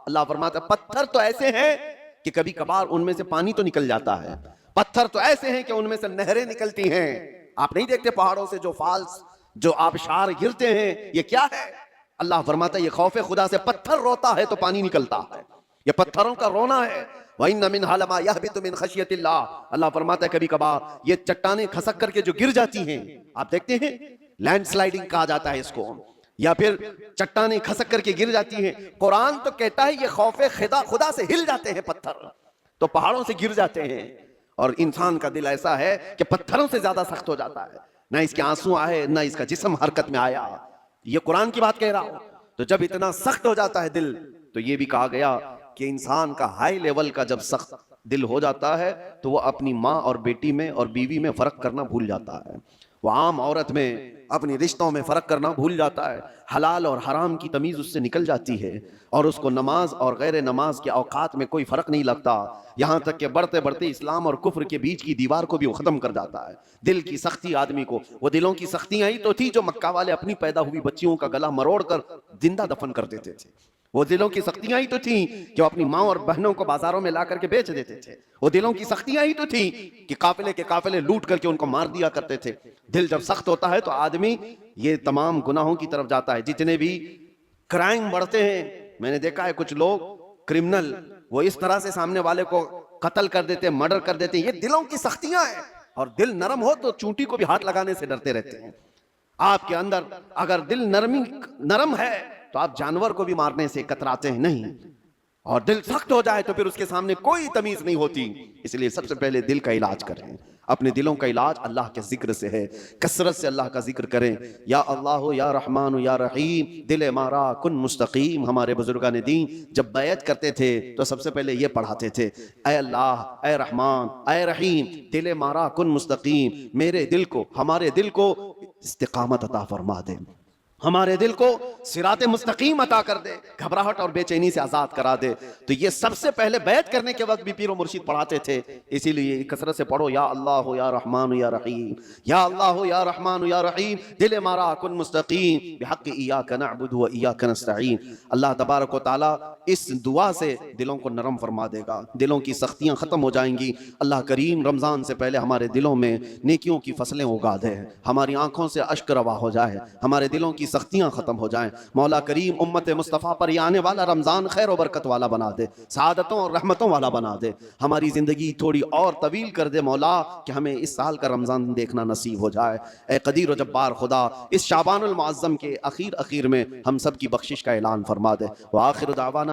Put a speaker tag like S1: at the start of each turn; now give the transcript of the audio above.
S1: اللہ فرماتا ہے پتھر تو ایسے ہیں کہ کبھی کبھار ان میں سے پانی تو نکل جاتا ہے، پتھر تو ایسے ہیں کہ ان میں سے نہریں نکلتی ہیں. آپ نہیں دیکھتے پہاڑوں سے جو فالس، جو آبشار گرتے ہیں، یہ کیا ہے؟ اللہ فرماتا ہے یہ خوف خدا سے پتھر روتا ہے تو پانی نکلتا ہے، یہ پتھروں کا رونا ہے. وَإِنَّ مِنْهَا لَمَا يَهْبِطُ مِنْ خَشْيَةِ اللَّهِ. اللہ فرماتا ہے کبھی کبھار یہ چٹانیں کھسک کر کے جو گر جاتی ہیں، آپ دیکھتے ہیں لینڈ سلائیڈنگ کہا جاتا ہے اس کو، یا پھر چٹانیں کھسک کر کے گر جاتی ہیں. قرآن تو کہتا ہے یہ خوف خدا سے ہل جاتے ہیں پتھر، تو پہاڑوں سے گر جاتے ہیں. اور انسان کا دل ایسا ہے کہ پتھروں سے زیادہ سخت ہو جاتا ہے، نہ اس کے آنسو آئے نہ اس کا جسم حرکت میں آیا. یہ قرآن کی بات کہہ رہا ہوں. تو جب اتنا سخت ہو جاتا ہے دل، تو یہ بھی کہا گیا کہ انسان کا ہائی لیول کا جب سخت دل ہو جاتا ہے تو وہ اپنی ماں اور بیٹی میں اور بیوی میں فرق کرنا بھول جاتا ہے، وہ عام عورت میں اپنی رشتوں میں فرق کرنا بھول جاتا ہے، حلال اور حرام کی تمیز اس سے نکل جاتی ہے، اور اس کو نماز اور غیر نماز کے اوقات میں کوئی فرق نہیں لگتا. یہاں تک کہ بڑھتے بڑھتے اسلام اور کفر کے بیچ کی دیوار کو بھی وہ ختم کر جاتا ہے. دل کی سختی آدمی کو، وہ دلوں کی سختیاں ہی تو تھی جو مکہ والے اپنی پیدا ہوئی بچیوں کا گلا مروڑ کر زندہ دفن کر دیتے تھے. وہ دلوں کی سختیاں ہی تو تھیں کہ وہ اپنی ماں اور بہنوں کو بازاروں میں لا کر کے بیچ دیتے تھے. وہ دلوں کی سختیاں ہی تو تھیں کہ قافلے کے قافلے لوٹ کر کے ان کو مار دیا کرتے تھے. دل جب سخت ہوتا ہے تو آدمی یہ تمام گناہوں کی طرف جاتا ہے. جتنے بھی کرائم بڑھتے ہیں، میں نے دیکھا ہے کچھ لوگ کرمنل وہ اس طرح سے سامنے والے کو قتل کر دیتے ہیں، مرڈر کر دیتے ہیں. یہ دلوں کی سختیاں ہیں. اور دل نرم ہو تو چونٹی کو بھی ہاتھ لگانے سے ڈرتے رہتے ہیں. آپ کے اندر اگر دل نرم ہے تو آپ جانور کو بھی مارنے سے کتراتے ہیں نہیں، اور دل سخت ہو جائے تو پھر اس کے سامنے کوئی تمیز نہیں ہوتی. اس لیے سب سے پہلے دل کا علاج کریں. اپنے دلوں کا علاج اللہ کے ذکر سے ہے، کثرت سے اللہ کا ذکر کریں. یا اللہ یا رحمان یا رحیم دل مارا کن مستقیم. ہمارے بزرگان دین جب بیعت کرتے تھے تو سب سے پہلے یہ پڑھاتے تھے، اے اللہ، اے رحمان، اے رحیم دل مارا کن مستقیم. میرے دل کو، ہمارے دل کو استقامت عطا فرما دے، ہمارے دل کو صراط مستقیم عطا کر دے، گھبراہٹ اور بے چینی سے آزاد کرا دے. تو یہ سب سے پہلے بیعت کرنے کے وقت بھی پیر و مرشد پڑھاتے تھے. اسی لیے کثرت سے پڑھو، یا اللہ یا رحمان یا رحیم، یا اللہ یا رحمان یا رحیم دل مارا کن مستقیم بحق ایاک نعبد و ایاک نستعین. اللہ تبارک و تعالیٰ اس دعا سے دلوں کو نرم فرما دے گا، دلوں کی سختیاں ختم ہو جائیں گی. اللہ کریم رمضان سے پہلے ہمارے دلوں میں نیکیوں کی فصلیں اگا دے، ہماری آنکھوں سے اشک روا ہو جائے، ہمارے دلوں کی سختیاں ختم ہو جائیں. مولا کریم امت مصطفیٰ پر یہ آنے والا رمضان خیر و برکت والا بنا دے، سعادتوں اور رحمتوں والا بنا دے. ہماری زندگی تھوڑی اور طویل کر دے مولا، کہ ہمیں اس سال کا رمضان دیکھنا نصیب ہو جائے. اے قدیر و جبار خدا، اس شعبان المعظم کے اخیر میں ہم سب کی بخشش کا اعلان فرما دے. وآخر دعوانا